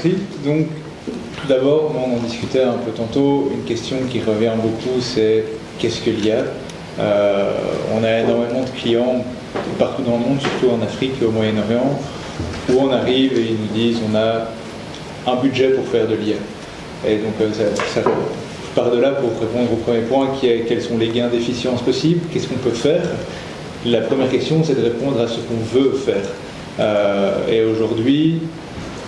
Merci. Donc, tout d'abord, on en discutait un peu tantôt, une question qui revient beaucoup, c'est qu'est-ce que l'IA ? On a énormément de clients partout dans le monde, surtout en Afrique et au Moyen-Orient, où on arrive et ils nous disent on a un budget pour faire de l'IA. Et donc, ça part de là pour répondre au premier point, qui est quels sont les gains d'efficience possibles, qu'est-ce qu'on peut faire. La première question, c'est de répondre à ce qu'on veut faire. Et aujourd'hui,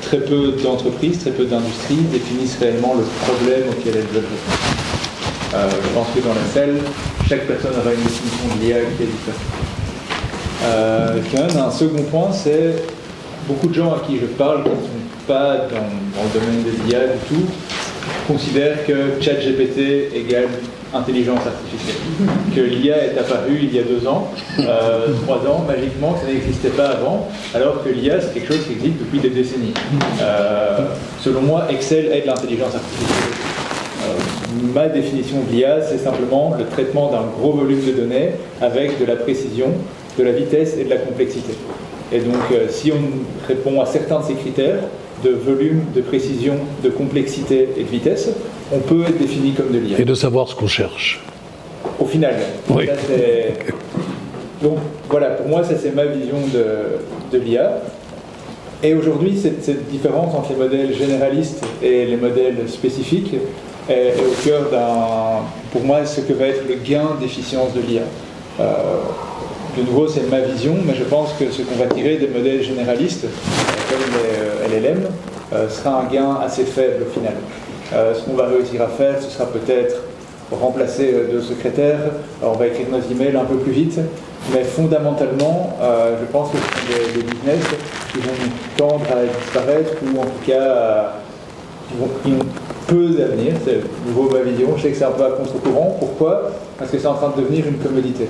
très peu d'entreprises, très peu d'industries définissent réellement le problème auquel elles veulent répondre. Je pense que dans la salle, chaque personne aura une définition de l'IA qui est différente. Quand même, un second point, c'est beaucoup de gens à qui je parle qui ne sont pas dans le domaine de l'IA du tout, considèrent que ChatGPT égale intelligence artificielle. Que l'IA est apparue il y a 2 ans, 3 ans, magiquement, ça n'existait pas avant, alors que l'IA, c'est quelque chose qui existe depuis des décennies. Selon moi, Excel est de l'intelligence artificielle. Ma définition de l'IA, c'est simplement le traitement d'un gros volume de données avec de la précision, de la vitesse et de la complexité. Et donc, si on répond à certains de ces critères, de volume, de précision, de complexité et de vitesse, on peut être défini comme de l'IA. Et de savoir ce qu'on cherche. Au final. Oui. Ça, donc voilà, pour moi, ça c'est ma vision de l'IA. Et aujourd'hui, cette différence entre les modèles généralistes et les modèles spécifiques est au cœur pour moi, ce que va être le gain d'efficience de l'IA. De nouveau, c'est ma vision, mais je pense que ce qu'on va tirer des modèles généralistes, comme les LLM, sera un gain assez faible au final. Ce qu'on va réussir à faire, ce sera peut-être remplacer 2 secrétaires, on va écrire nos emails un peu plus vite, mais fondamentalement, je pense que ce sont des business qui vont tendre à disparaître, ou en tout cas, qui ont peu d'avenir. C'est de nouveau ma vision, je sais que c'est un peu à contre-courant. Pourquoi ? Parce que c'est en train de devenir une commodité.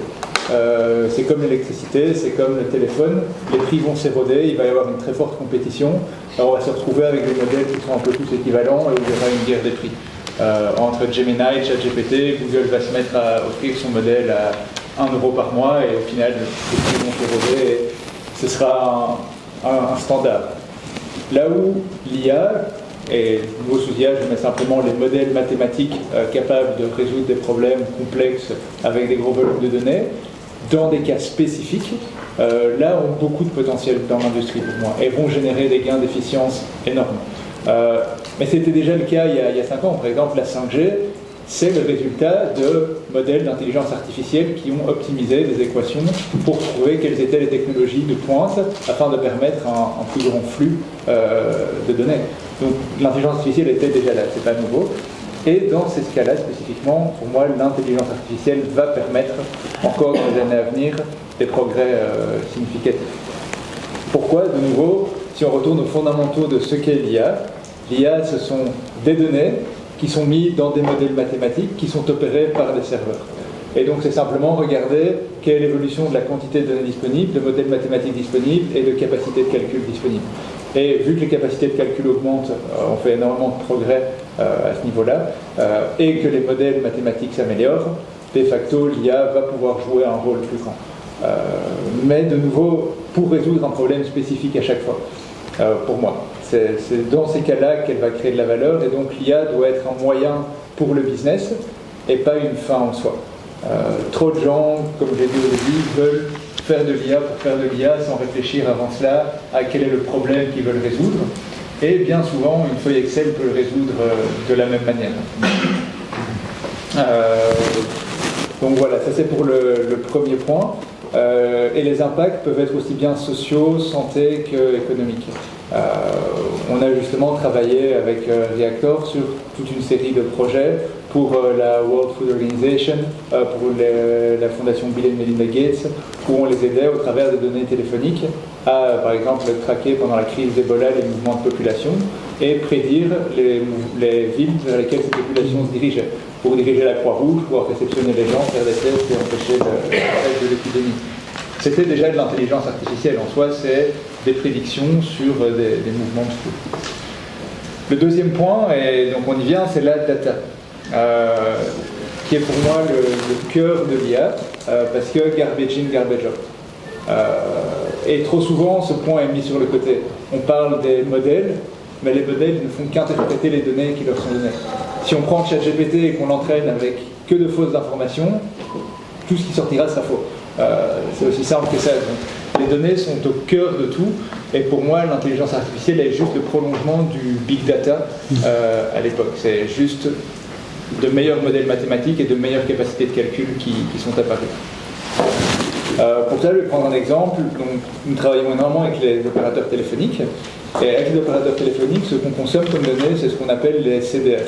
C'est comme l'électricité, c'est comme le téléphone, les prix vont s'éroder, il va y avoir une très forte compétition, alors on va se retrouver avec des modèles qui sont un peu tous équivalents et où il y aura une guerre des prix. Entre Gemini et ChatGPT, Google va se mettre à offrir son modèle à 1 € par mois et au final les prix vont s'éroder et ce sera un standard. Là où l'IA, et nouveau sous IA, je mets simplement les modèles mathématiques capables de résoudre des problèmes complexes avec des gros volumes de données, dans des cas spécifiques, là ont beaucoup de potentiel dans l'industrie pour moi et vont générer des gains d'efficience énormes. Mais c'était déjà le cas il y a 5 ans. Par exemple, la 5G, c'est le résultat de modèles d'intelligence artificielle qui ont optimisé des équations pour trouver quelles étaient les technologies de pointe afin de permettre un plus grand flux de données. Donc l'intelligence artificielle était déjà là, c'est pas nouveau. Et dans ces cas-là, spécifiquement, pour moi, l'intelligence artificielle va permettre, encore dans les années à venir, des progrès significatifs. Pourquoi ? De nouveau, si on retourne aux fondamentaux de ce qu'est l'IA, ce sont des données qui sont mises dans des modèles mathématiques qui sont opérés par des serveurs. Et donc c'est simplement regarder quelle est l'évolution de la quantité de données disponibles, de modèles mathématiques disponibles et de capacité de calcul disponible. Et vu que les capacités de calcul augmentent, on fait énormément de progrès à ce niveau-là, et que les modèles mathématiques s'améliorent, de facto l'IA va pouvoir jouer un rôle plus grand. Mais de nouveau, pour résoudre un problème spécifique à chaque fois, pour moi. C'est dans ces cas-là qu'elle va créer de la valeur, et donc l'IA doit être un moyen pour le business, et pas une fin en soi. Trop de gens, comme j'ai dit au début, veulent faire de l'IA pour faire de l'IA sans réfléchir avant cela à quel est le problème qu'ils veulent résoudre. Et bien souvent, une feuille Excel peut le résoudre de la même manière. Donc voilà, ça c'est pour le premier point. Et les impacts peuvent être aussi bien sociaux, santé qu'économiques. On a justement travaillé avec Reactor sur toute une série de projets pour la World Food Organization, pour la fondation Bill et Melinda Gates, où on les aidait au travers des données téléphoniques à, par exemple, traquer pendant la crise d'Ebola les mouvements de population et prédire les villes vers lesquelles ces populations se dirigeaient, pour diriger la Croix-Rouge, pouvoir réceptionner les gens, faire des tests et empêcher de l'épidémie. C'était déjà de l'intelligence artificielle en soi, c'est des prédictions sur des mouvements de foule. Le deuxième point, et donc on y vient, c'est la data, qui est pour moi le cœur de l'IA, parce que garbage in, garbage out. Et trop souvent, ce point est mis sur le côté. On parle des modèles, mais les modèles ne font qu'interpréter les données qui leur sont données. Si on prend ChatGPT et qu'on l'entraîne avec que de fausses informations, tout ce qui sortira sera faux. C'est aussi simple que ça. Donc, les données sont au cœur de tout, et pour moi, l'intelligence artificielle est juste le prolongement du big data à l'époque. C'est juste de meilleurs modèles mathématiques et de meilleures capacités de calcul qui sont apparus. Pour ça, je vais prendre un exemple. Donc, nous travaillons énormément avec les opérateurs téléphoniques. Et avec les opérateurs téléphoniques, ce qu'on consomme comme données, c'est ce qu'on appelle les CDR.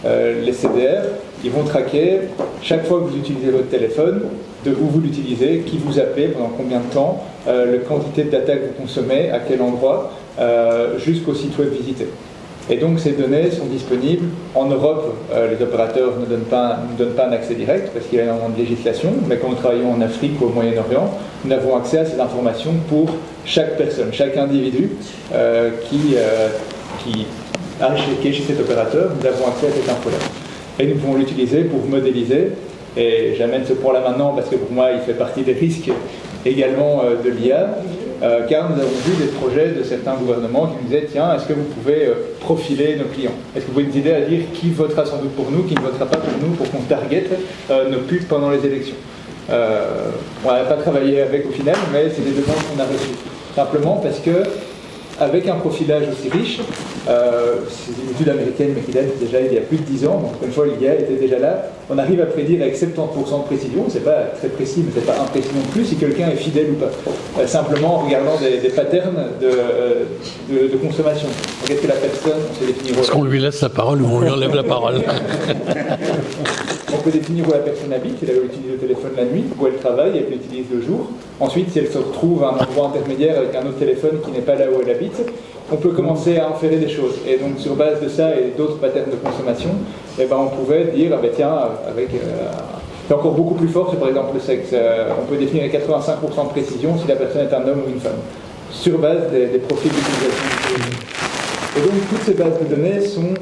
Les CDR, ils vont traquer chaque fois que vous utilisez votre téléphone, de où vous l'utilisez, qui vous appelez, pendant combien de temps, la quantité de data que vous consommez, à quel endroit, jusqu'au site web visité. Et donc ces données sont disponibles. En Europe, les opérateurs ne donnent pas un accès direct parce qu'il y a énormément de législation, mais quand nous travaillons en Afrique ou au Moyen-Orient, nous avons accès à ces informations pour chaque personne, chaque individu qui est chez cet opérateur. Nous avons accès à cette info-là. Et nous pouvons l'utiliser pour modéliser. Et j'amène ce point-là maintenant parce que pour moi, il fait partie des risques également de l'IA. Car nous avons vu des projets de certains gouvernements qui nous disaient tiens, est-ce que vous pouvez profiler nos clients? Est-ce que vous pouvez nous aider à dire qui votera sans doute pour nous, qui ne votera pas pour nous, pour qu'on target nos pubs pendant les élections? On n'a pas travaillé avec au final, mais c'est des demandes qu'on a reçues. Simplement parce que avec un profilage aussi riche, c'est une étude américaine mais qui date déjà il y a plus de 10 ans, donc une fois l'IA était déjà là, on arrive à prédire avec 70% de précision, c'est pas très précis mais c'est pas imprécis non plus si quelqu'un est fidèle ou pas, simplement en regardant des patterns de consommation. Donc est-ce que la personne, on sait définir... Est-ce qu'on lui laisse la parole ou on lui enlève la parole? On peut définir où la personne habite, si elle utilise le téléphone la nuit, où elle travaille et qu'elle l'utilise le jour. Ensuite, si elle se retrouve à un endroit intermédiaire avec un autre téléphone qui n'est pas là où elle habite, on peut commencer à inférer des choses. Et donc, sur base de ça et d'autres patterns de consommation, eh ben, on pouvait dire, ah ben, tiens, avec... c'est encore beaucoup plus fort, c'est par exemple le sexe. On peut définir à 85% de précision si la personne est un homme ou une femme, sur base des profils d'utilisation. Et donc, toutes ces bases de données sont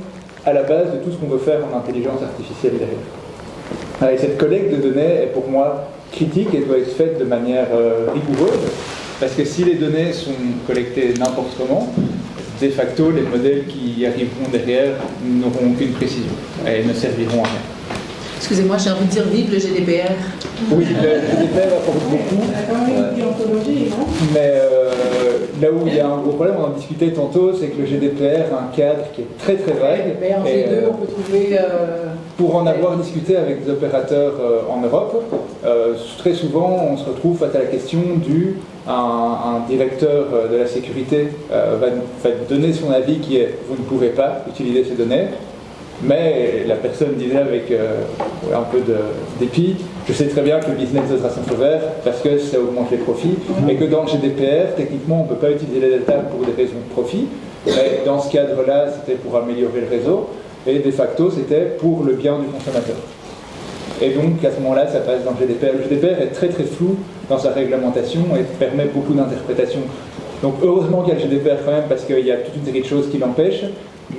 à la base de tout ce qu'on veut faire en intelligence artificielle derrière. Et cette collecte de données est pour moi critique et doit être faite de manière rigoureuse, parce que si les données sont collectées n'importe comment, de facto, les modèles qui arriveront derrière n'auront aucune précision et ne serviront à rien. Excusez-moi, j'ai envie de dire vive le GDPR. Oui, le GDPR apporte beaucoup. Mais là où il y a un gros problème, on en discutait tantôt, c'est que le GDPR a un cadre qui est très très vague. Et on peut trouver... Pour en avoir discuté avec des opérateurs en Europe, très souvent on se retrouve face à la question un directeur de la sécurité va donner son avis qui est « vous ne pouvez pas utiliser ces données ». Mais la personne disait avec un peu de dépit, je sais très bien que le business sera sans feu vert parce que ça augmente les profits et que dans le GDPR, techniquement, on ne peut pas utiliser les data pour des raisons de profit. Mais dans ce cadre-là, c'était pour améliorer le réseau et de facto, c'était pour le bien du consommateur. Et donc, à ce moment-là, ça passe dans le GDPR. Le GDPR est très très flou dans sa réglementation et permet beaucoup d'interprétations. Donc, heureusement qu'il y a le GDPR quand même parce qu'il y a toute une série de choses qui l'empêchent,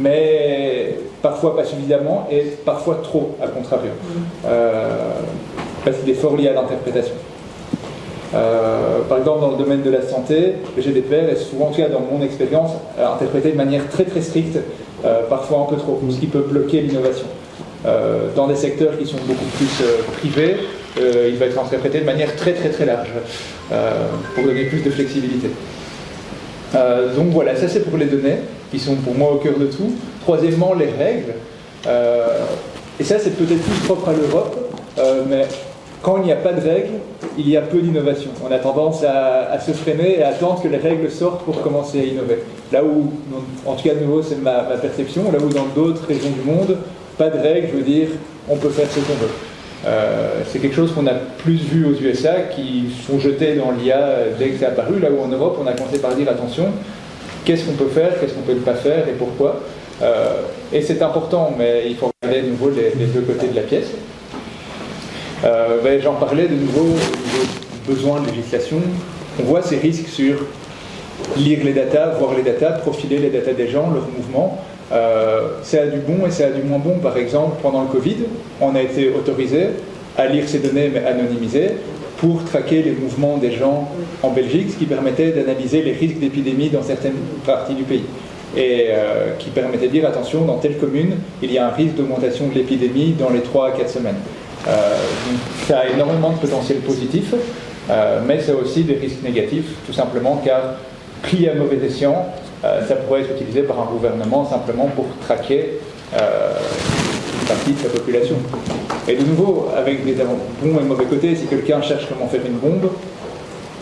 mais parfois pas suffisamment et parfois trop, à contrario. Parce qu'il est fort lié à l'interprétation. Par exemple, dans le domaine de la santé, le GDPR est souvent, en tout cas dans mon expérience, interprété de manière très très stricte, parfois un peu trop, ce qui peut bloquer l'innovation. Dans des secteurs qui sont beaucoup plus privés, il va être interprété de manière très très très large, pour donner plus de flexibilité. Donc voilà, ça c'est pour les données, qui sont pour moi au cœur de tout. Troisièmement, les règles. Et ça c'est peut-être plus propre à l'Europe, mais quand il n'y a pas de règles, il y a peu d'innovation. On a tendance à se freiner et à attendre que les règles sortent pour commencer à innover. Là où, en tout cas de nouveau c'est ma perception, là où dans d'autres régions du monde, pas de règles, je veux dire, on peut faire ce qu'on veut. C'est quelque chose qu'on a plus vu aux USA qui sont jetés dans l'IA dès que c'est apparu, là où en Europe on a commencé par dire attention, qu'est-ce qu'on peut faire, qu'est-ce qu'on peut ne pas faire et pourquoi. Et c'est important, mais il faut regarder de nouveau les deux côtés de la pièce. J'en parlais de nouveau des besoins de législation. On voit ces risques sur lire les datas, voir les datas, profiler les datas des gens, leurs mouvements. Ça a du bon et ça a du moins bon. Par exemple, pendant le Covid, on a été autorisé à lire ces données mais anonymisées pour traquer les mouvements des gens en Belgique, ce qui permettait d'analyser les risques d'épidémie dans certaines parties du pays. et qui permettait de dire attention, dans telle commune, il y a un risque d'augmentation de l'épidémie dans les 3 à 4 semaines. Donc ça a énormément de potentiel positif, mais ça a aussi des risques négatifs, tout simplement car pris à mauvais escient, ça pourrait être utilisé par un gouvernement simplement pour traquer une partie de sa population. Et de nouveau, avec des bons et mauvais côtés, si quelqu'un cherche comment faire une bombe,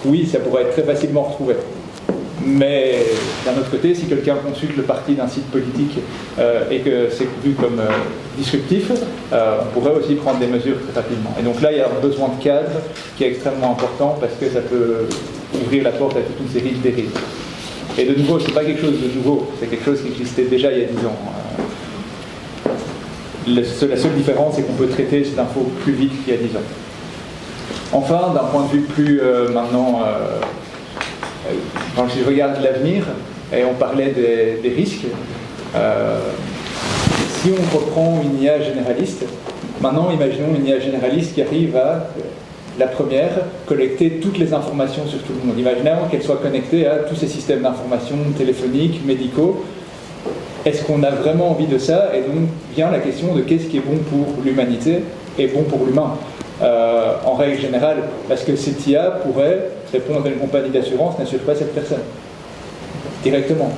oui, ça pourrait être très facilement retrouvé. Mais d'un autre côté, si quelqu'un consulte le parti d'un site politique et que c'est vu comme disruptif, on pourrait aussi prendre des mesures très rapidement. Et donc là, il y a un besoin de cadre qui est extrêmement important parce que ça peut ouvrir la porte à toute une série de dérives. Et de nouveau, ce n'est pas quelque chose de nouveau, c'est quelque chose qui existait déjà il y a 10 ans. La seule différence, c'est qu'on peut traiter cette info plus vite qu'il y a 10 ans. Enfin, d'un point de vue plus maintenant, quand je regarde l'avenir, et on parlait des risques, si on reprend une IA généraliste, maintenant imaginons une IA généraliste qui arrive à, la première, collecter toutes les informations sur tout le monde. Imaginons qu'elle soit connectée à tous ces systèmes d'information téléphoniques, médicaux. Est-ce qu'on a vraiment envie de ça? Et donc vient la question de qu'est-ce qui est bon pour l'humanité et bon pour l'humain. En règle générale, parce que cette IA pourrait répondre à une compagnie d'assurance n'assure pas cette personne directement.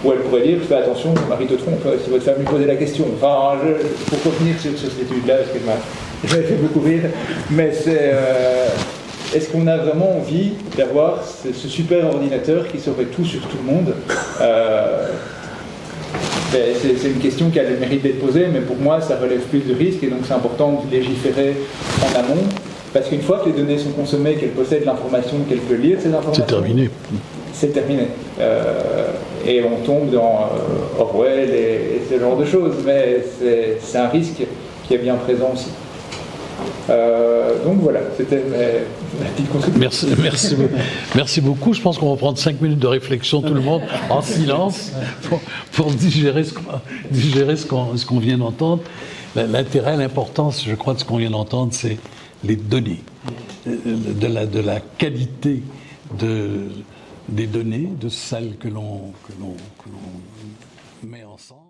Ou elle pourrait dire, fais attention, mon mari te trompe, si votre femme lui posait la question. Enfin, pour revenir sur cette étude-là, parce qu'elle m'avait fait beaucoup rire, mais c'est... est-ce qu'on a vraiment envie d'avoir ce super ordinateur qui saurait tout sur tout le monde? C'est une question qui a le mérite d'être posée, mais pour moi, ça relève plus de risques, et donc c'est important de légiférer en amont, parce qu'une fois que les données sont consommées, qu'elle possède l'information, qu'elle peut lire ces informations... C'est terminé. C'est terminé. Et on tombe dans Orwell et ce genre de choses, mais c'est un risque qui est bien présent aussi. Donc voilà, c'était ma petite contribution. Merci beaucoup. Je pense qu'on va prendre 5 minutes de réflexion, tout le monde, en silence, pour digérer ce qu'on vient d'entendre. L'intérêt, l'importance, je crois, de ce qu'on vient d'entendre, c'est les données, de la qualité des données, de celles que l'on met ensemble.